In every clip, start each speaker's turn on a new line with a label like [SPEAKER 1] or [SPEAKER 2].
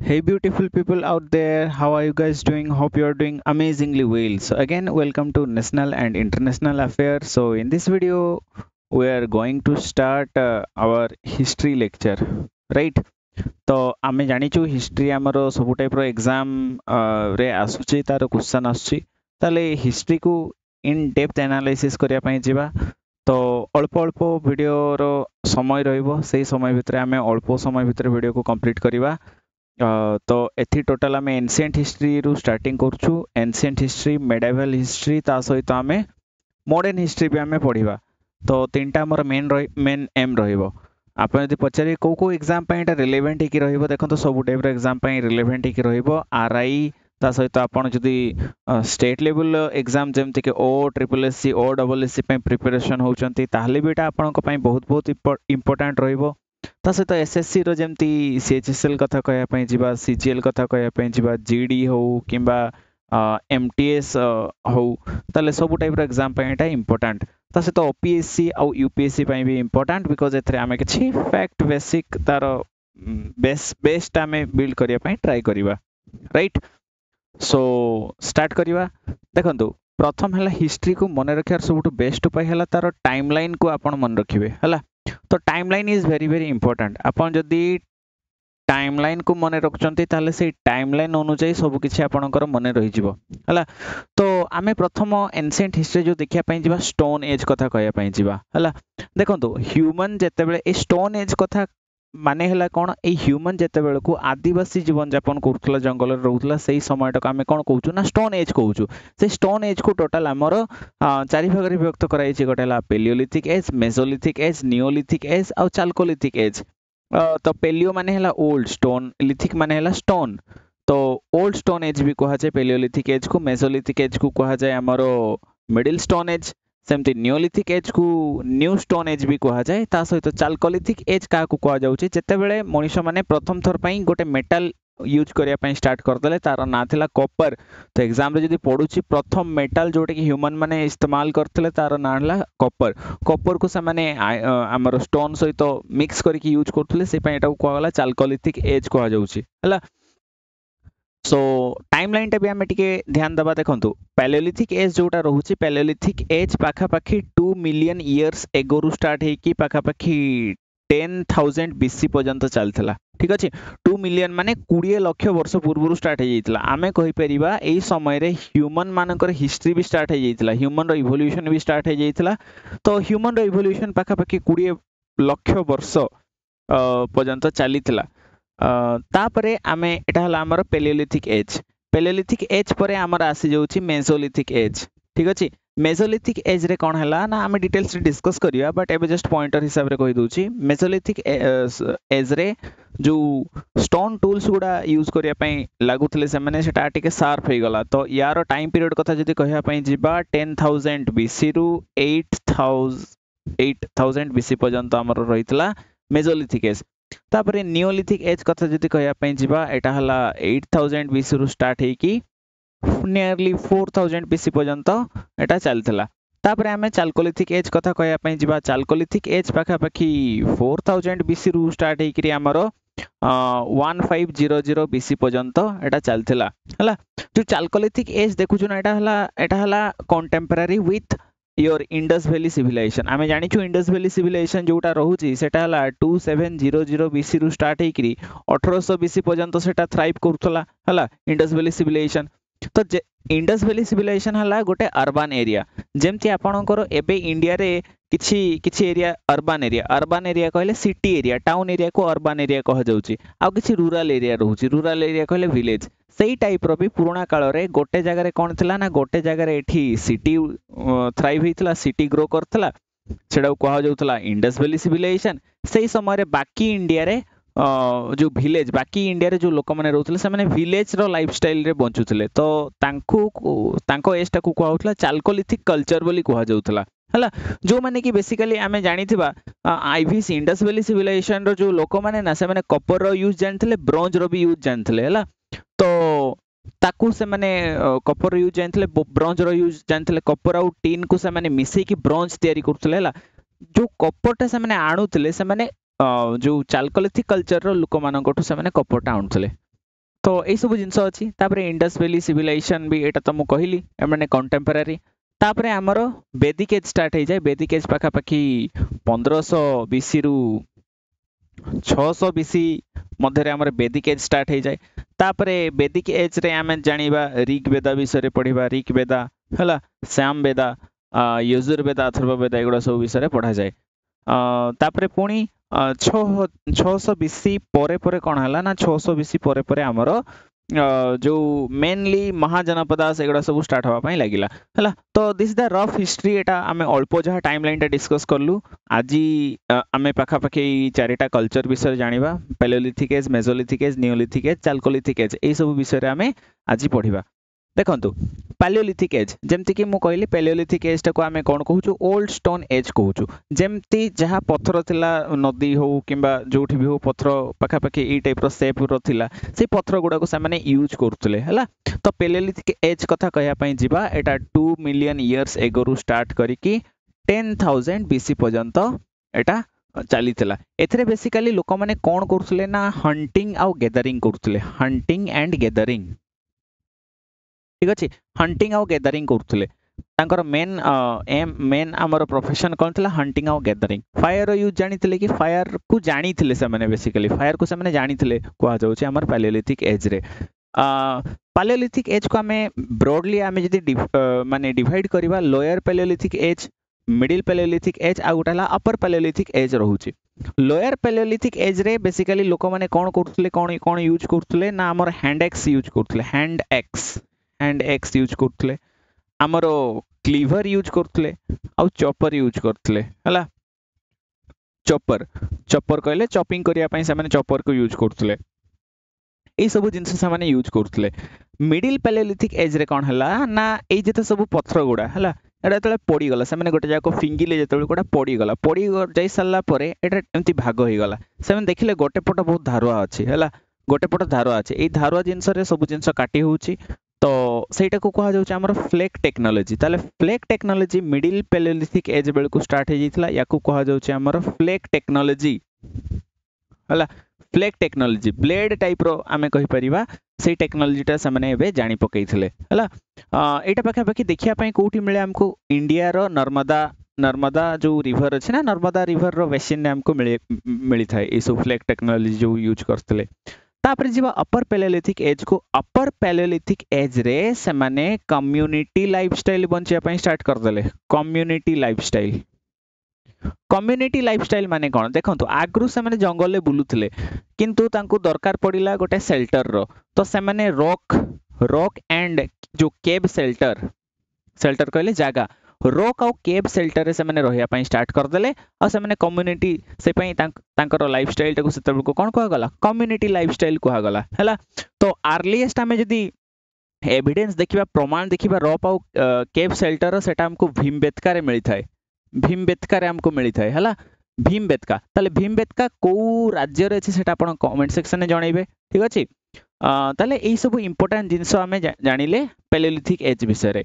[SPEAKER 1] Hey, beautiful people out there, how are you guys doing? Hope you are doing amazingly well. So, again, welcome to National and International Affairs. So, in this video, we are going to start our history lecture, right? तो आमे जानिचु history आमर सब type रो exam रे आसुची तार question आसुची ताले history को इन डेप्थ एनालिसिस करिया पई जिबा तो अल्प अल्प वीडियो रो समय रहइबो सेही समय भितर आमे अल्प समय भितर वीडियो को कंप्लीट करिबा तो एथि टोटल आम एनसीएंट हिस्ट्री रु स्टार्टिंग करछु एनसीएंट हिस्ट्री मेडिवल हिस्ट्री ता सहित आम मॉडर्न हिस्ट्री भी आम पढ़ा तो तीनटा आमर मेन एम रहिबो आप जब पचारे कौ कौ एग्जाम एटा रिलेवेंट होकर रहिबो देखो सब टाइप एग्जाम रिलेवेंट होकर रहिबो आरआई ता सहित आपन जदि स्टेट लेवल एग्जाम जमति कि O triple SC O double SC preparation होउचंती ताहले भी एटा आपनक पई बहुत बहुत इंपोर्टेंट रहिबो ता सहित एसएससी रो जेमती सीएचएसएल कथा कहया पई जिबा सीजीएल कथा कहया पई जिबा जीडी हो किंबा एमटीएस हो ताले सब टाइप रो एग्जाम पई एटा इंपोर्टेंट ता सहित ओपीएससी आ यूपीएससी पई भी इंपोर्टेंट बिकॉज़ एथरे आमे किछि फैक्ट बेसिक तार बेस्ट आमे बिल्ड करिया पई ट्राई करिबा राइट सो स्टार्ट करिबा देखंतु प्रथम हला हिस्ट्री को मन रखियार सबटु बेस्ट उपाय हला तार टाइमलाइन को आपण मन रखिबे हला तो timeline is very very important आपण जदी टाइमलाइन को मन रखचंती ताले से टाइमलाइन अनुसार सब किछि आपणकर मन रहि जिवो हला तो आमे प्रथम एंशिएंट हिस्ट्री जो देखिया पई जिबा स्टोन एज कथा कहया पई जिबा हला देखंतु ह्यूमन जेतेबेले ए स्टोन एज कथा माने हला कोन ए ह्यूमन जेतेबेले को आदिवासी जीवन यापन करथला जंगल रे रहउथला सेही समय तक आमे कोन कहउछु ना स्टोन एज कहउछु से स्टोन एज को टोटल हमर चारि भाग रे विभक्त कराई छि गटेला Paleolithic age Mesolithic age Neolithic age आ चाल्कोलिथिक एज तो पेलियो माने हला ओल्ड स्टोन लिथिक माने हला स्टोन तो ओल्ड स्टोन एज भी कहा जाए पेलियोलिथिक एज को मेसोलिथिक एज को कहा जाए हमरो मिडिल स्टोन एज सेमती नियोलिथिक एज को न्यू स्टोन एज भी कहा जाए ता सहित चाल्कोलिथिक एज का को कहा जाउची जेतेबेले मनुष्य माने प्रथम थर पई गोटे मेटल यूज करिया पई स्टार्ट करदले तार ना थिला कॉपर तो एग्जाम रे जदी पढुची प्रथम मेटल जोटे कि ह्यूमन माने इस्तेमाल करथले तार ना हला कॉपर कॉपर को से माने हमर स्टोन सहित मिक्स करके यूज करथले से पई एटा को कहला चाल्कोलिथिक एज कहा जाउची हला सो टाइमलाइन टा भी आम टिके ध्यान दबा देखंतु पैलियोलिथिक एज जोटा रहउची पैलियोलिथिक एज पाखा पाखी 2 मिलियन इयर्स एगो रु स्टार्ट हे की पाखा पाखी 10,000 बीसी पर्यंत चलथला ठीक अछि 2 मिलियन माने 20 लाख वर्ष पूर्व स्टार्ट हे जाइतला आमे कहि परिबा एई समय रे ह्यूमन मानकर हिस्ट्री भी स्टार्ट हे जाइतला ह्यूमन रो इवोल्यूशन भी स्टार्ट हे जाइतला तो ह्यूमन रो इवोल्यूशन पाखा पाखी 20 लाख वर्ष पर्यंत चलीतला तापरे आमे एटा हला हमर पेलियोलिथिक एज परे हमर आसी जाउची मेसोलिथिक एज ठीक अछि मेसोलिथिक एज रे कोन हला ना आमे डिटेल्स रे डिस्कस करिया बट एबे जस्ट पॉइंटर हिसाब रे कहि दोची मेसोलिथिक एज रे जो स्टोन टूल्स गुडा यूज करिया पई लागुतले से माने सेटा टिके शार्प हे गला तो यार टाइम पीरियड कथा जदी कहिया पई जिबा 10,000 बीसी रु 8,000 बीसी पर्यंत हमर रहितला मेसोलिथिक एज तापरे नियोलिथिक एज कथा जदी कहिया पई जिबा एटा हला 8000 बीसी रु स्टार्ट हे की नियरली 4000 बीसी पर्यंत एटा चलथला तापरे हमें चाल्कोलिथिक एज कथा कहिया पई जिबा चाल्कोलिथिक एज पाखा पाखी 4000 बीसी रु स्टार्ट हे कि हमरो 1500 बीसी पर्यंत एटा चलथला हला जो चाल्कोलिथिक एज देखु छु ना एटा हला contemporary with your Indus valley civilization आमे जानि छु इंडस वैली सिविलाइजेशन जोटा रहउची सेटा हला 2700 बीसी रु स्टार्ट हे कि 1800 बीसी पर्यंत सेटा थ्राइव करथला हला इंडस वैली सिविलाइजेशन तो इंडस वैली सिविलाइजेशन हला गोटे अर्बन एरिया जेमति आपणकर एबे इंडिया रे किछि किछि एरिया अर्बन एरिया कहले सिटी एरिया टाउन एरिया को अर्बन एरिया कह जाउची आ किछि रूरल एरिया रहउची रूरल एरिया कहले विलेज सेही टाइप रो भी पुराना काल रे गोटे जगह रे कोन थिला ना गोटे जगह रे एठी सिटी थ्राइव हितला सिटी ग्रो करथला सेडा कहा जाउथला इंडस वैली सिविलाइजेशन सेही समय रे बाकी इंडिया रे जो विलेज बाकी इंडिया रे जो लोक माने रहउथले से माने विलेज रो लाइफस्टाइल रे बंचुथले तो तांको एस्टा को कहा होतला चाल्कोलिथिक कल्चर बोली कहा जाउथला हला जो माने कि बेसिकली आमे जानिथिबा आईवीसी इंडस वैली सिविलाइजेशन रो जो लोक माने ना से माने कॉपर रो यूज जानथिले ब्रोंज रो भी यूज जानथिले हला तो ताकू से माने कॉपर यूज जानथिले ब्रोंज रो यूज जानथिले कॉपर आउ टिन को से माने मिसई की ब्रोंज तयारी करथले हला जो कॉपरटा से माने आणुथले से माने जो चाल्कोलिथिक कल्चर रो लोक मानकोठु से माने कॉपरटा आणुथले तो यही सब जिनस अच्छी इंडस वैली सिविलाइजेशन भी एटा तो मु कहली माने कंटेम्पररी तापरे हमर वैदिक एज स्टार्ट हो जाए वैदिक एज पाखापाखि 1500 बीसी रु 600 बीसी मध्य आमर वैदिक एज स्टार्ट हो जाए तापरे वैदिक एज रे आमे जानिबा ऋग्वेद विषय रे पढ़िबा ऋग्वेद हला सामवेद यजुर्वेद अथर्ववेद एगुड़ा सब विषय पढ़ा जाए तापरे पुणी 600 बीसी परे परे कौन है ना 600 बीसी परे परे आमर जो मेनली महाजनपदास एगुड़ा सब स्टार्ट होगा लगिला है तो दिस द रफ हिस्ट्री एटा आमे अल्प जहाँ टाइमलाइन टा डिस्कस करलु आज आमे पाखापाखि चारिटा कल्चर विषय जानिबा Paleolithic age Mesolithic age Neolithic age Chalcolithic age ए सब विषय आमे आज पढ़िबा देखंतु पैलियोलिथिक एज जेमति कि मु कहली पैलियोलिथिक एज टा को आमे कोन कहूछु ओल्ड स्टोन एज कहूछु जेमति जहाँ पत्थर थिला नदी हो किंबा जोठी भी हो पत्थर पाखापाखि ई टाइप रो शेप रो थिला से पत्थर गुडा को सामाने यूज करथले हला तो पैलियोलिथिक एज कथा कहया पई जिबा एटा 2 मिलियन इयर्स एगो रु स्टार्ट करिकि 10000 बीसी पर्यंत एटा चली थिला एथरे बेसिकली लोक माने कोन करथले ना हंटिंग आउ गैदरिंग करथले हंटिंग एंड गैदरिंग ठीक अच्छे हंटिंग आउ गैदरिंग करथले तांकर मेन एम मेन हमर प्रोफेशन कोन थिला हंटिंग आउ गैदरिंग फायर यूज जानिथिले कि फायर को जानिथिले से माने बेसिकली फायर को से माने जानिथिले कोआ जाउछि हमर पैलियोलिथिक एज रे पैलियोलिथिक एज को हमें ब्रॉडली हमें जदी माने डिवाइड करबा lower paleolithic age middle Palaeolithic age आ गोटाला अपर पैलियोलिथिक एज रहउछि लोअर पैलियोलिथिक एज रे बेसिकली लोक माने कोन करथले कोन यूज करथले ना हमर हैंड एक्स यूज करथले हैंड एक्स यूज करथले हमरो क्लीवर यूज करथले आ चॉपर यूज करथले हला चॉपर कहले चॉपिंग करिया पई से माने चॉपर को यूज करथले ए सब जिंस से माने यूज करथले मिडिल पैलियोलिथिक एज रे कोन हला ना ए जते सब पत्थर गुडा हला एटा तले पड़ी गला से माने गोटे जाको फिंगिले जते गोटा पड़ी गला पड़ी जाई सल्ला परे एटा एमती भाग होई गला से माने देखिले गोटे पट बहुत धारुआ अछि हला गोटे पट धारुआ अछि ए धारुआ जिंस रे सब जिंस काटी होउछि तो सेटा को कहा जाउछ हमर फ्लेक टेक्नोलॉजी ताले flake technology middle Palaeolithic age बेल को स्टार्ट हे जितला याकू कहा जाउछ हमर फ्लेक टेक्नोलॉजी हला फ्लेक टेक्नोलॉजी ब्लेड टाइप रो आमे कहि परिबा से टेक्नोलॉजी टा सामने एबे जानि पकैथिले हला एटा पाखा पाखी देखिया पई कोठी मिले हमको इंडिया रो नर्मदा जो रिवर अछि ना नर्मदा रिवर रो बेसिन ने हमको मिली थाए ए सब फ्लेक टेक्नोलॉजी जो यूज करथले तापर जीवा अपर पैलियोलिथिक एज को अपर पैलियोलिथिक एज रे से माने कम्युनिटी लाइफस्टाइल बंचिया पई स्टार्ट कर देले कम्युनिटी लाइफस्टाइल माने कोन देखंतु आगरु से माने जंगल ले बुलुथले किंतु तांको दरकार पडिला गोटे शेल्टर रो तो से माने रॉक एंड जो केव शेल्टर कहले जागा रॉक आउ केव शेल्टर से माने रहया पई स्टार्ट कर देले आ से माने कम्युनिटी से पई तांकर लाइफस्टाइल टाको सेतबे को कोन कहा गला कम्युनिटी लाइफस्टाइल कहा गला हला तो अर्लीएस्ट हमें जदी एविडेंस देखिबा प्रमाण देखिबा रॉक आउ केव शेल्टर सेटा हमको भीमबेटका रे हमको मिली थाए हला भीमबेटका ताले भीमबेटका को राज्य रे अछि सेटा आपण कमेंट सेक्शन में जणाइबे ठीक अछि ताले एई सब इंपोर्टेंट जिंस हमें जानिले पैलियोलिथिक एज विषय रे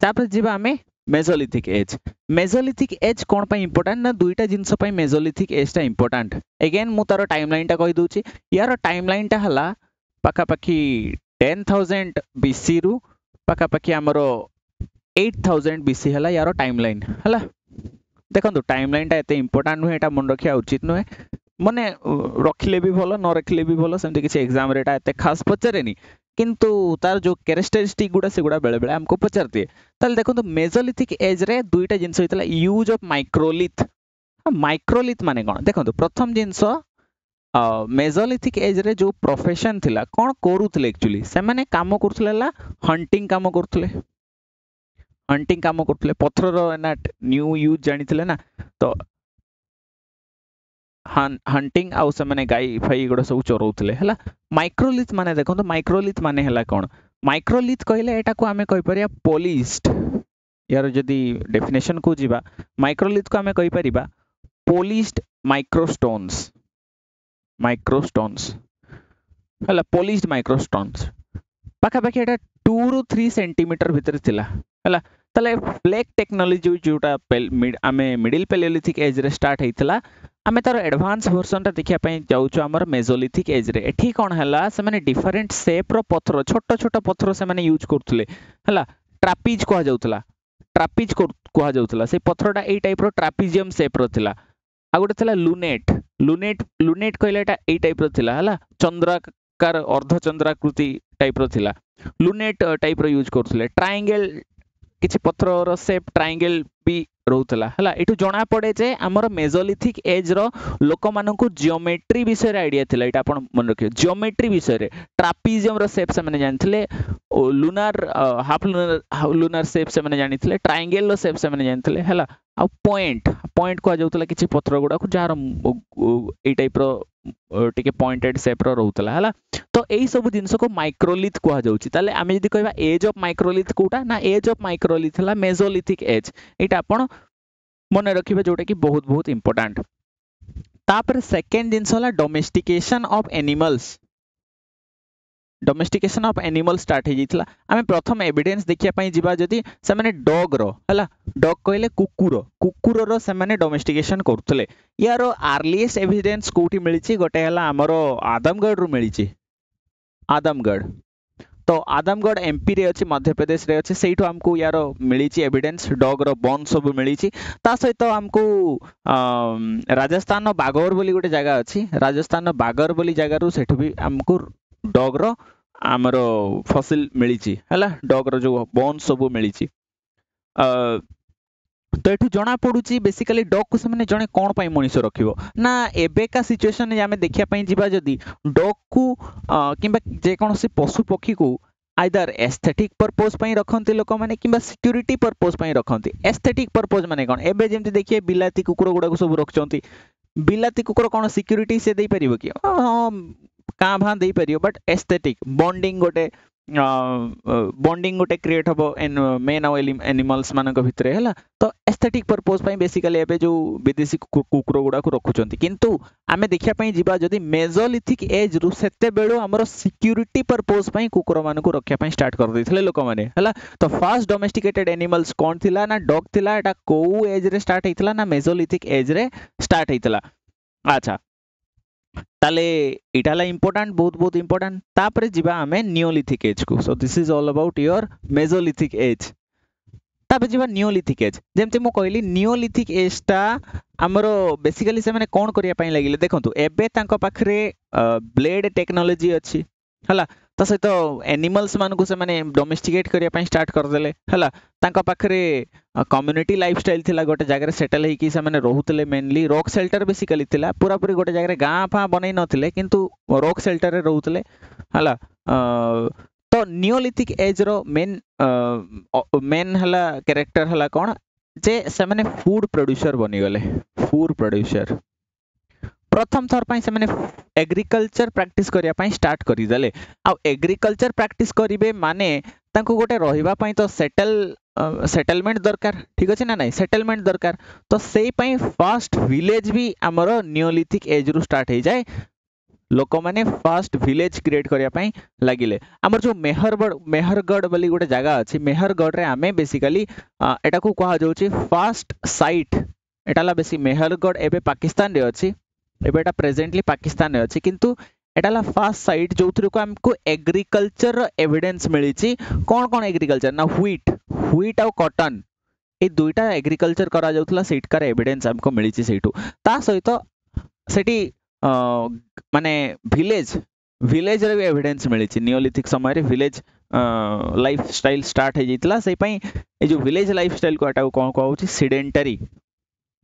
[SPEAKER 1] तापर जीवा हमें मेसोलिथिक एज कोन पई इंपोर्टेंट ना दुईटा जिंस पई मेसोलिथिक एज टा इंपोर्टेंट अगेन मु तार टाइमलाइन टा कहि दोछि यार टाइमलाइन टा हला पाखा पाखी 10000 बीसी रु पाखा पाखी हमरो 8000 बीसी हला यार टाइमलाइन हला देखंतु टाइमलाइन टा एते इंपोर्टेंट नुहे एटा मन रखिया उचित नुहे मने रखिले भी भलो न रखिले भी भलो सेमति किछि एग्जाम रे एटा एते खास पचरेनी किंतु तार जो कैरेक्टरिस्टिक गुडा से गुडा बेले बेले हमको पचरती ताले देखो तो मेसोलिथिक एज रे दुईटा जिंस होइतला यूज ऑफ माइक्रोलिथ माने कोन देखो तो प्रथम जिंस मेसोलिथिक एज रे जो प्रोफेशन थिला कोन करूथले एक्चुअली से माने काम करथलेला हंटिंग काम करथले पत्थर रो ना न्यू यूज जानिथिले ना तो हंटिंग आउ से माने गाई फाई गुडा सब चोरौथले हला माइक्रोलिथ माने देखो तो माइक्रोलिथ माने हला कोन माइक्रोलिथ कहले एटा को हमें कहि परिया पोलिश्ड यार जदी डेफिनेशन को जीवा माइक्रोलिथ को हमें कहि परिबा पोलिश्ड माइक्रोस्टोन्स हला पोलिश्ड माइक्रोस्टोन्स पाखा पाखी एटा 2 रु 3 सेंटीमीटर भीतर थिला हला तले फ्लेक टेक्नोलॉजी जोटा आमे मिडिल पैलियोलिथिक एज रे स्टार्ट हेइतला आमे तार एडवांस वर्जन देखिया पई जाउछु हमर मेसोलिथिक एज रे एठी कोन हला से माने डिफरेंट शेप रो पत्थर छोट छोट पत्थर से माने यूज करथले हला ट्रापीज को जाउतला ट्रापीज को जाउतला से पत्थरटा एई टाइप रो ट्रापीजियम शेप रो थिला आ गोटे थिला लुनेट लुनेट लुनेट कहले एटा एई टाइप रो थिला हला चंद्राकार अर्धचंद्राकृति टाइप रो थिला लुनेट टाइप रो यूज करथले ट्रायंगल किछि पत्थर रो शेप ट्रायंगल भी रहउतला हला एठु जणा पड़े जे हमर मेसोलिथिक एज रो लोक मानकु जियोमेट्री विषय रे आईडिया थिला एटा आपण मन रखियो जियोमेट्री विषय रे ट्रापीजियम रो शेप से माने जानथिले लुनार हाफ लुनार शेप से माने जानिथिले ट्रायंगल रो शेप से माने जानिथिले हला आ पॉइंट पॉइंट को जाउतला किछि पत्थर गुडा को जार ए टाइप रो टिके पॉइंटेड शेप रो रहउतला हला तो एई सब जिंस को माइक्रोलिथ को जाउची ताले आमे जदी कहबा एज ऑफ माइक्रोलिथ कोटा ना एज ऑफ माइक्रोलिथ हला मेसोलिथिक एज एटा आपण मन रखिबे जोटा कि बहुत बहुत इंपोर्टेंट तापर सेकंड जिंस हला domestication of animals domestication of animal start हे जितला आमे प्रथम एविडेंस देखिया पई जिबा जदी से माने डॉग रो हला डॉग कहले कुकुर कुकुर रो से माने डोमेस्टिकेशन करथले यारो अर्लीस्ट एविडेंस कोठी मिलिची गोटे हला हमरो आदमगढ़ रो मिलिची आदमगढ़ तो आदमगढ़ एमपी रे अछि मध्य प्रदेश रे अछि सेइठो हमको यारो मिलिची एविडेंस डॉग रो बोन सब मिलिची ता सहित हमको राजस्थान नो बागोर बोली गोटे जगह अछि राजस्थान नो बागर बोली जगह रो सेठो भी हमको डॉग रो हमरो फसिल मिलिची हला डॉग रो जो बोन सब मिलिची तो एठू जना पडुची बेसिकली डॉग को से जने कोन पई मनिष रखिबो ना एबे का सिचुएशन ने हमें देखिया पई जिबा जदी डॉग को किबा जे कोन से पशु पक्षी को आइदर एस्थेटिक पर्पस पई रखंती लोक माने किबा सिक्योरिटी पर्पस पई रखंती एस्थेटिक पर्पस माने कोन एबे जेमति देखिए बिलाती कुकुर गुडा को सब रखचंती बिलाती कुकुर कोन सिक्योरिटी से देई परिबो कि का भां देई परियो बट एस्थेटिक बॉन्डिंग गोटे बॉन्डिंग गोटे क्रिएट हबो इन मेन और एनिमल्स मानक भितरे हला तो एस्थेटिक पर्पस पई बेसिकली एबे जो विदेशी कुकुर गुडा को रखुचंती किंतु आमे देखिया पई जिबा जदी मेसोलिथिक एज रु सेते बेळो हमरो सिक्योरिटी पर्पस पई कुकुर मानक रखिया पई स्टार्ट कर दैथिले लोक माने हला तो फर्स्ट डोमेस्टिकेटेड एनिमल्स कोन थिला ना डॉग थिला एटा को एज रे स्टार्ट हेतिला ना मेसोलिथिक एज रे स्टार्ट हेतिला अच्छा ताले इटाला इंपोर्टेंट बहुत बहुत इंपोर्टेंट तापरे जिबा हमें नियोलिथिक एज को so this is all about your Mesolithic as तापरे जिबा नियोलिथिक एज जेमते मो कहली नियोलिथिक एज ता हमरो बेसिकली से माने कोन करिया पई लागिले देखंतु एबे तांको पाखरे ब्लेड टेक्नोलॉजी अछि हला त सहित एनिमल्स मान को से माने डोमेस्टिकेट करिया पई स्टार्ट कर देले हला तांको पाखरे कम्युनिटी लाइफस्टाइल थिला गोटे जगह रे सेटल हे कि से माने रहउतले मेनली रॉक शेल्टर बेसिकली थिला पूरा पूरी गोटे जगह रे गां फा बनै नथिले किंतु रॉक शेल्टर रे रहउतले हला तो नियोलिथिक एज रो मेन हला कैरेक्टर हला कोन जे से माने फूड प्रोड्यूसर बनि गले फूड प्रोड्यूसर प्रथम थर पई से माने एग्रीकल्चर प्रैक्टिस करिया पई स्टार्ट करि देले आ एग्रीकल्चर प्रैक्टिस करिवे माने तांको गोटे रहिबा पई तो सेटलमेंट दरकार ठीक अछि ना नहीं सेटलमेंट दरकार तो सेई पई फर्स्ट विलेज भी हमरो नियोलिथिक एज रु स्टार्ट हे जाय लोक माने फर्स्ट विलेज क्रिएट करिया पई लागिले हमर जो मेहरगढ़ बोली गोटे जगह अछि मेहरगढ़ रे हमें बेसिकली एटा को कहा जाउची फर्स्ट साइट एटाला बेसी मेहरगढ़ एबे पाकिस्तान रे अछि एबेटा प्रेजेंटली पाकिस्तान रे अछि किंतु एटाला फर्स्ट साइट जोथरे को हमको एग्रीकल्चर एविडेंस मिलिछि कोन कोन एग्रीकल्चर ना व्हीट और कॉटन ए दुईटा एग्रीकल्चर करा जाउतला सेटकार एविडेंस हमको मिलिछि सेटू ता सहित सेठी माने विलेज रे एविडेंस मिलिछि नियोलिथिक समय रे विलेज लाइफस्टाइल स्टार्ट हे जितला सेई पई ए जो विलेज लाइफस्टाइल को एटा कोन कहउछि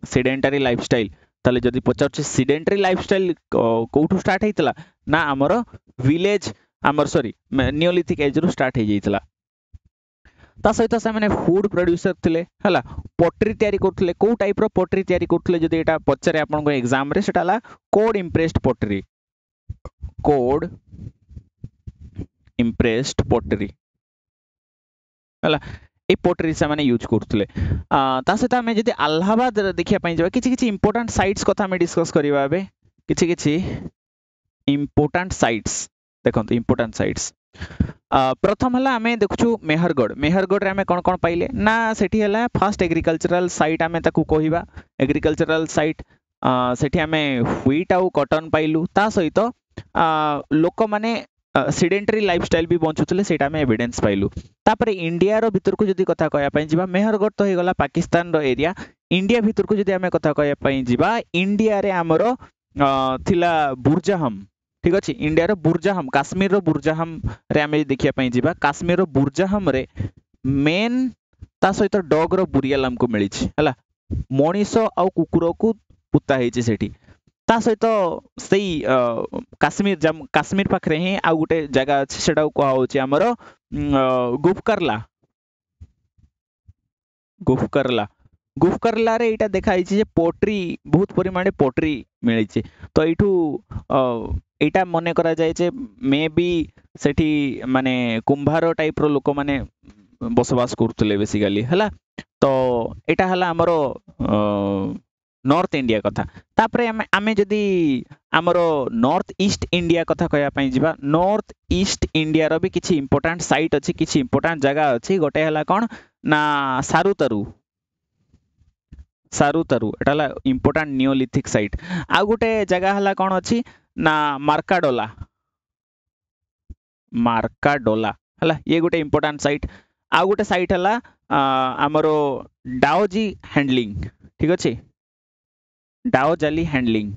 [SPEAKER 1] सीडेंटरी लाइफस्टाइल ताले जदी पचारछि सीडेंटरी लाइफस्टाइल कोठू स्टार्ट हेतिला ना हमर विलेज हमर सॉरी नियोलिथिक एज रु स्टार्ट हे जैतिला ता सहित से माने फूड प्रोड्यूसर थिले हला पोट्री तयारी करथले को टाइप रो पोट्री तयारी करथले जदी एटा पचारे आपन को एग्जाम रे सेटाला कोड इम्प्रेस्ड पोट्री हला ए पोट्री से माने यूज करथले ता सहित हमें जदी अलाहाबाद देखिया पई जबा किछि किछि इंपोर्टेंट साइट्स कथा हमें डिस्कस करिबा बे किछि किछि इंपोर्टेंट साइट्स देखंतु इंपोर्टेंट साइट्स प्रथम हला हमें देखछु मेहरगढ़ रे हमें कोन कोन पाइले ना सेठी हला फर्स्ट एग्रीकल्चरल साइट हमें ताकू कहिबा एग्रीकल्चरल साइट सेठी आमे व्हीट आउ कॉटन पाइलु ता सहित लोक माने सिडेंटरी लाइफस्टाइल भी बंचुतले सेटा आमे एविडेंस पाइलु तापर इंडिया रो भितर को जदी कथा कहया पई जिबा मेहरगढ़ तो हे गला पाकिस्तान रो एरिया इंडिया भितर को जदी आमे कथा कहया पई जिबा इंडिया रे हमरो थिला बुर्जाहम ठीक अछि इंडिया रो बुर्जाहम काश्मीर रो बुर्जाहम रे आमे देखिया पई जिबा काश्मीर रो बुर्जाहम रे मेन ता सहित डॉग रो बुरियल हमको मिली छी हला मनीषो आ कुकुर को पुता हेची सेठी ता सहित सेई काश्मीर पाखरे ही आ गुटे जगह अछि सेटा को होची हमरो गुफकरला रे एटा देखाई छी जे पोट्री बहुत परिमाणे पोट्री मिली छी तो एठू एटा मने करा जाय जे मे बी सेठी माने कुंभार टाइप रो लोक माने बसवास करथले बेसिकली हला तो एटा हला हमरो नॉर्थ इंडिया कथा तापरे आमे जदी हमरो नॉर्थ ईस्ट इंडिया कथा कहया पई जिबा नॉर्थ ईस्ट इंडिया रो भी किछि इंपोर्टेंट साइट अछि किछि इंपोर्टेंट जगह अछि गोटे हला कोन ना सारुतरु एटा हला इंपोर्टेंट नियोलिथिक साइट आ गोटे जगह हला कोन अछि ना मार्काडोला हला ये गोटे इंपोर्टेंट साइट आ गोटे साइट हला हमरो डाओजी हैंडलिंग ठीक अछि डाओजाली हैंडलिंग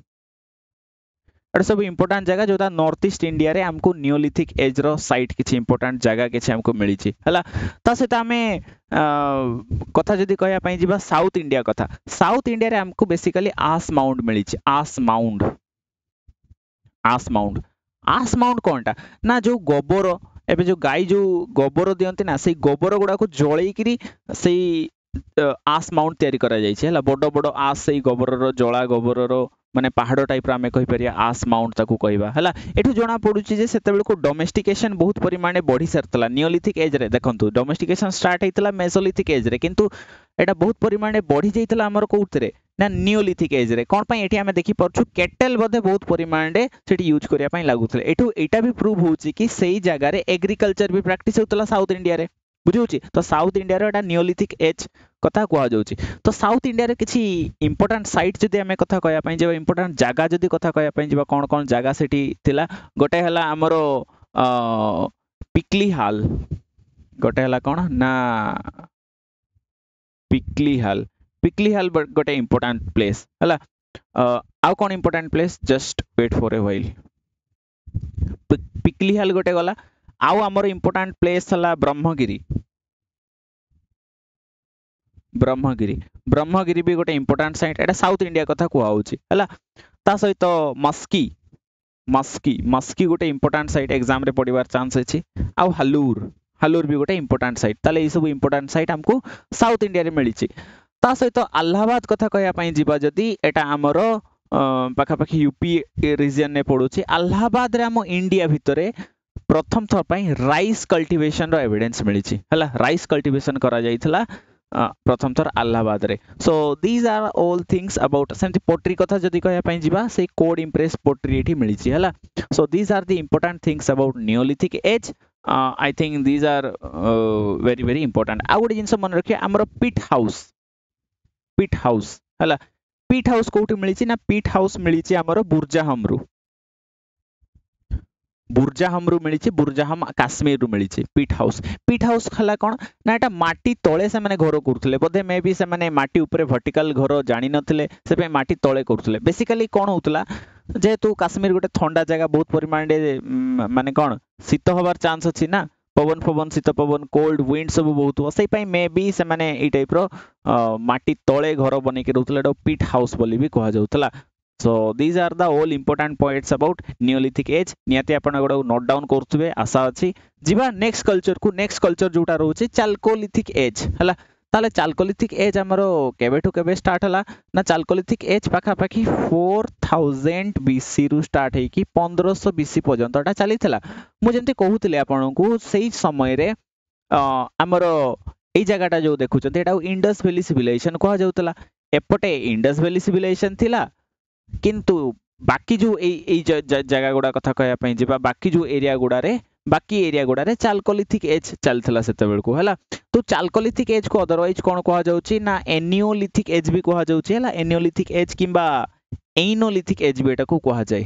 [SPEAKER 1] एटा सब इंपोर्टेंट जगह जोता नॉर्थ ईस्ट इंडिया रे हमको नियोलिथिक एज रो साइट किछि इंपोर्टेंट जगह किछि हमको मिली छी हला ता सेटा हमें कथा जदी कहया पई जिबा साउथ इंडिया कथा साउथ इंडिया रे हमको बेसिकली आस माउंट मिली छी आस माउंट कोनटा ना जो गोबर एबे जो गाय जो गोबर दियंती ना से गोबर गुडा को जळेई किरी से आस माउंट तयारी करा जाय छै हला बडो बडो आस से गोबर रो जळा गोबर रो माने पहाड़ टाइप रा हमें कहि परिया आस माउंट ताकू कहबा हला एठु जोना पडुची जे सेते बेल को डोमेस्टिकेशन बहुत परिमाणे बढ़ी सरतला नियोलिथिक एज रे देखंतु डोमेस्टिकेशन स्टार्ट हेतला मेसोलिथिक एज रे किंतु एटा बहुत परिमाणे बढ़ी जाइतला हमर कोउतरे ना नियोलिथिक एज रे कोन पई एठी हमें देखि परछु केटल बदे बहुत परिमाणे सेठी यूज करिया पई लागुतले एठु एटा भी प्रूव होउची कि सेही जगह रे एग्रीकल्चर भी प्रैक्टिस होतला साउथ इंडिया रे बुझिउची तो साउथ इंडिया रे एटा नियोलिथिक एज कथा कुआ जाउची तो साउथ इंडिया रे किछि इंपोर्टेंट साइट जदी हमें कथा कहया पई जे इंपोर्टेंट जगह जदी कथा कहया पई जे कोन कोन जगह सेठी थिला गोटे हला हमरो पिकली हाल गोटे हला कोन ना पिकली हाल गोटे इंपोर्टेंट प्लेस हला आउ कोन important place just wait for a while पिकली हाल गोटे गला आउ हमर इंपोर्टेंट प्लेस हला ब्रह्मगिरी भी गोटे इंपोर्टेंट साइट एटा साउथ इंडिया कथा कुआ होची हला ता सहित मस्की गोटे इंपोर्टेंट साइट एग्जाम रे पडिवार चांस अछि आ हालूर भी गोटे इंपोर्टेंट साइट ताले ई सब इंपोर्टेंट साइट हमको साउथ इंडिया रे मिली छी ता सहित इलाहाबाद कथा कहया पई जिबा जदी एटा हमरो पाखा पाखी यूपी रीजन ने पडुची इलाहाबाद रे हम इंडिया भितरे प्रथम थर पई राइस कल्टीवेशन रो एविडेंस मिली छी हला राइस कल्टीवेशन करा जाइथला प्रथम थर इलाहाबाद रे so these are all things about सेंति पोट्री कथा जदी कहया पई जिबा से कोड इंप्रेस पोट्री एठी मिली छी हला so these are the important things about neolithic age I think these are very very important आ गोटे जिंस मन रखिए हमरो पिट हाउस हला पिट हाउस कोठी मिली छी ना पिट हाउस मिली छी हमरो बुर्जाहमरू मिली छी बुर्जाहम काश्मीर रु मिली छी पिट हाउस खला कोन ना एटा माटी तळे से माने घर करथले बोधे मे बी से माने माटी ऊपर वर्टिकल घर जानि नथले से पे माटी तळे करथले बेसिकली कोन होतला जेतु काश्मीर गोटे ठंडा जगह बहुत परिमाण माने कोन शीत होबार चांस अछि ना पवन शीत पवन कोल्ड विंड सब बहुत हो सही पई मे बी से माने ई टाइप रो माटी तळे घर बने के रहथले पिट हाउस बोली भी कहा जाउतला So these are the all important points about Neolithic age नियाते आपण गोडा नोट डाउन करथुबे आशा अछि जिबा नेक्स्ट कल्चर जोटा रहउची चाल्कोलिथिक एज हला ताले चाल्कोलिथिक एज हमरो केबेठु केबे स्टार्ट हला ना चाल्कोलिथिक एज पाखा पाखी 4000 बीसी रु स्टार्ट है कि 1500 बीसी पर्यंतटा चलीथला मु जेंते कहूतले आपनकू सेही समय रे हमरो एई जगाटा जो देखुचते एटा इंडस वैली सिविलाइजेशन कहा जाउतला एपटे इंडस वैली सिविलाइजेशन थिला किंतु बाकी जो जगह गुडा कथा कहया पई जेबा बाकी जो एरिया गुडा रे चाल्कोलिथिक एज चलथला सेते बेल को हला तो चाल्कोलिथिक एज को अदरवाइज कोन कहा जाउची ना एनियोलिथिक एज भी कहा जाउची हला एनियोलिथिक एज किबा एनोलिथिक एज भी एटा को कहा जाए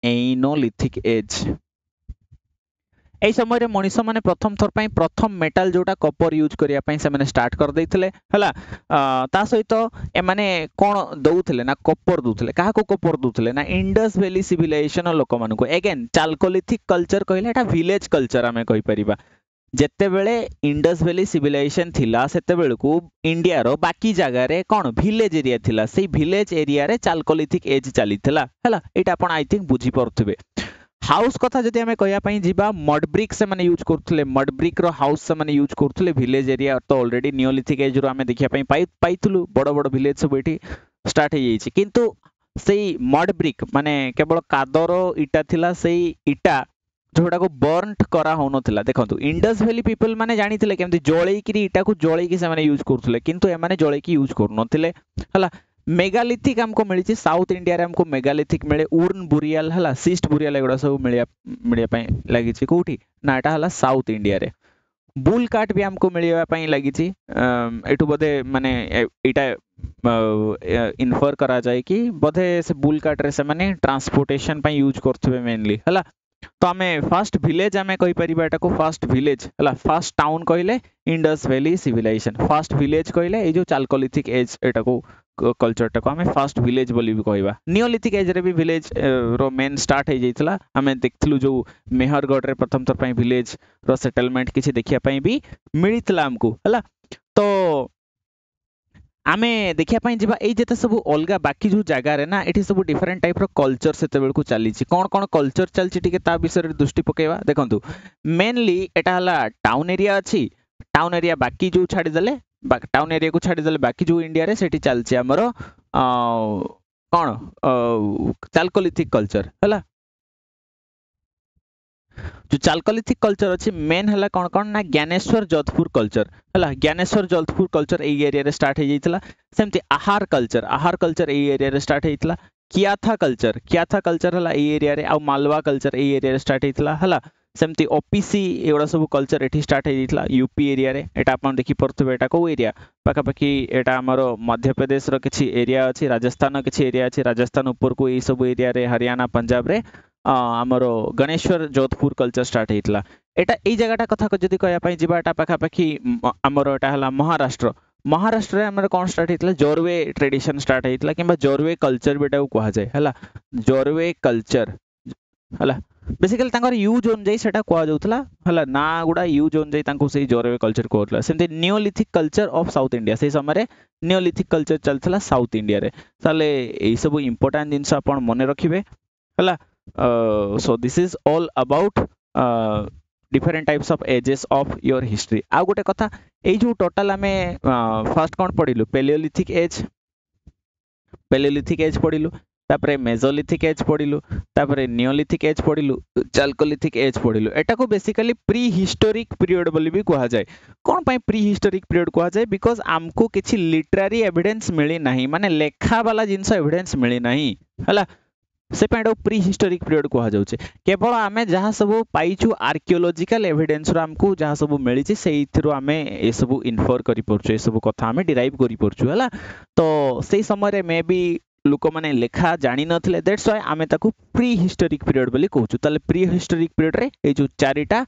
[SPEAKER 1] एनोलिथिक एज এই সময় মনিষ মানে প্রথম থর পাই প্রথম মেটাল যেটা কপর ইউজ করিয়া পাই সেমানে স্টার্ট করে দেইଥିଲେ হলা তা সহিত এমানে কোন দউଥିଲେ না কপর দউଥିଲେ কাহাকো কপর দউଥିଲେ না ইন্ডস ভ্যালি সিভিলাইজেশন লোক মানকো अगेन चाल्कोलिथिक कल्चर कहले एटा विलेज कल्चर आमे कहि परिबा जेतेबेले इंडस वैली सिविलाइजेशन थिला सेतेबेलकू इंडिया रो बाकी जगह रे कोन विलेज एरिया थिला सेई विलेज एरिया रे चाल्कोलिथिक एज चलीथिला हला एटा आपण आई थिंक बुझी परथबे हाउस कथा जदि हमें कहया पई जिबा मड ब्रिक से माने यूज करथले मड ब्रिक रो हाउस से माने यूज करथले विलेज एरिया तो ऑलरेडी नियोलिथिक एज रो हमें देखिया पई पाइथुलु बड़ बड़ विलेज सब एठी स्टार्ट हे जाईछि किंतु सेई मड ब्रिक माने केवल कादर इटा थिला सेई इटा जोटा को बर्नट करा होनथिला देखंतु इंडस वैली पीपल माने जानिथिले केमति जळेई कि इटा को जळेई कि से माने यूज करथले किंतु ए माने जळेई कि यूज करनथिले हला मेगालिथिक हमको मिली साउथ इंडिया रे हमको मेगालिथिक मिले उर्न बुरियाल हला सिस्ट बुरियाल एगुड़ा सब मिलिया पई लागि छि कोठी ना एटा हला साउथ इंडिया रे बुल काट भी हमको मिलिया पई लागि छि एटु बदे माने एटा इन्फर करा जाय कि बदे से बुल काट रे से माने ट्रांसपोर्टेशन पई यूज करथबे मेनली हला तो आमे फर्स्ट विलेज आमे कहि परिबा एटा को फर्स्ट विलेज हला फर्स्ट टाउन कहले Indus valley civilization first village कहले ए जो चाल्कोलिथिक एज एटा को कल्चर टा को हमें फर्स्ट विलेज बोली भी कहबा नियोलिथिक एज रे भी विलेज रो मेन स्टार्ट हे जाइतला हमें देखथलु जो मेहरगढ़ रे प्रथम थर पई विलेज रो सेटलमेंट किछि देखिया पई भी मिलितला हमको हला तो आमे देखिया पई जिबा ए जेते सब अलगा बाकी जो जगह रे ना एठी सब डिफरेंट टाइप रो कल्चर सेते बेल को चली छि कोन कोन कल्चर चलछि टिके ता विषय रे दृष्टि पकेबा देखंतु मेनली एटा हला टाउन एरिया अछि टाउन एरिया बाकी जो छाडी देले टाउन एरिया को छाडी देले बाकी जो इंडिया रे सेठी चलछि हमरो कोन चाल्कोलिथिक कल्चर हला जो चाल्कोलिथिक कल्चर अछि मेन हला कोन कोन ना ज्ञानेश्वर जोधपुर कल्चर हला ज्ञानेश्वर जोधपुर कल्चर ए एरिया रे स्टार्ट हे जाइतला सेमति आहार कल्चर ए एरिया रे स्टार्ट हेइतला कियाथा कल्चर हला ए एरिया रे आ मालवा कल्चर ए एरिया रे स्टार्ट हेइतला हला सेमति ओपीसी एगुड़ा सब कल्चर एठी स्टार्ट हे जाइतला यूपी एरिया रे एटा अपन देखि परथबे एटा को एरिया पाका पाकी एटा हमरो मध्य प्रदेश रो किछि एरिया अछि राजस्थान रो किछि एरिया अछि राजस्थान ऊपर को ए सब एरिया रे हरियाणा पंजाब रे हमरो गणेश्वर जोधपुर कल्चर स्टार्ट हेइतला एटा ए जगहटा कथा को जदि कहया पई जिबा एटा पाका पाकी हमरो एटा हला महाराष्ट्र रे हमर कोन start हेइतला Jorwe tradition start हेइतला किबा Jorwe culture बेटा को कहा जाय हला जोरवे कल्चर हला बेसिकली तांकर यूज ऑन जाई सेटा कहा जाउतला हला ना गुडा यूज ऑन जाई तांको सेही जोरवे कल्चर कोतला सेमते Neolithic culture of South India सेही समय रे नियोलिथिक कल्चर चलथला साउथ इंडिया रे ताले एई सब इंपोर्टेंट जिंस आपण मने रखिबे हला so this is all about different types of ages of your history आ गोटे कथा ए जो टोटल हमें फर्स्ट कोन पढिलु पैलियोलिथिक एज पढिलु तापरे मेसोलिथिक एज पढिलु तापरे नियोलिथिक एज पढिलु चाल्कोलिथिक एज पढिलु एटा को बेसिकली प्री हिस्टोरिक पीरियड बोली भी कहा जाय कोन पई प्री हिस्टोरिक पीरियड कहा जाय बिकॉज़ हमको किछि लिटरेरी एविडेंस मिली नाही माने लेखा वाला जिंस एविडेंस मिली नाही हला से पेडो प्री हिस्टोरिक पीरियड कहा जाउचे केवल आमे जहां सब पाइछु आर्कियोलॉजिकल एविडेंस रो हमको जहां सब मिली छि सेइथिरो आमे ए सब इन्फर करि परछु ए सब कथा आमे डिराइव करि परछु हला तो सेई समय रे मे बी लोक माने लेखा जानि नथिले दैट्स व्हाई आमे ताकू प्री हिस्टोरिक पीरियड बोली कहउछु ताले प्री हिस्टोरिक पीरियड रे ए जो चारिटा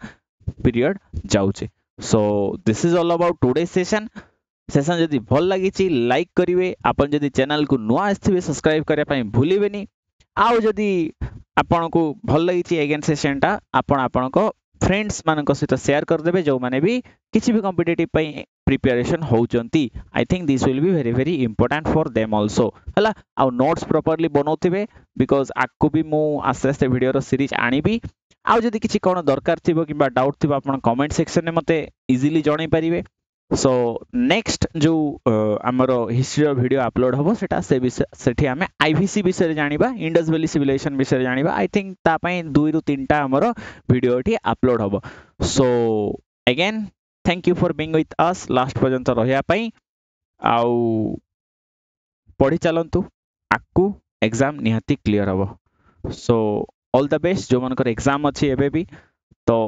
[SPEAKER 1] पीरियड जाउचे so this is all about today session जदि भल लागि छि लाइक करिवे आपन जदि चैनल को नुआ आस्थिबे सब्सक्राइब करिया पई भूलिबेनी आउ जदि आपन को भल लागि छि अगेन सेशन टा आपन को फ्रेंड्स मान को सहित शेयर कर देबे जो माने भी किछि भी कॉम्पिटिटिव पई प्रिपरेशन होउचंती I think this will be very very important for them also हला आउ नोट्स प्रॉपर्ली बनौथिबे बिकॉज़ आकु भी मु आस्ते आस्ते वीडियो रो सीरीज आनिबी आउ जदि किछि कोन दरकार थिबो किबा डाउट थिबो आपन कमेंट सेक्शन में मते इजीली जणाई परिबे सो नेक्स्ट जो हमरो हिस्ट्री वीडियो अपलोड होबो सेटा से सेठी हमें आईवीसी विषय जानिबा इंडस वैली सिविलाइजेशन विषय जानिबा आई थिंक ता पई 2 रु 3 टा हमरो वीडियो एठी अपलोड होबो so again thank you for being with us last पर्यंत रहया पई आउ पढी चलंतु आकु एग्जाम निहाती क्लियर होबो सो ऑल द बेस्ट जो मनकर एग्जाम अछि एबे भी तो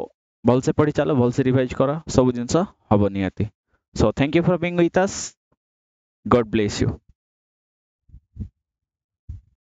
[SPEAKER 1] भल से पढी चलो भल से रिवाइज करो सब जिंस होबो निहाती So thank you for being with us. God bless you.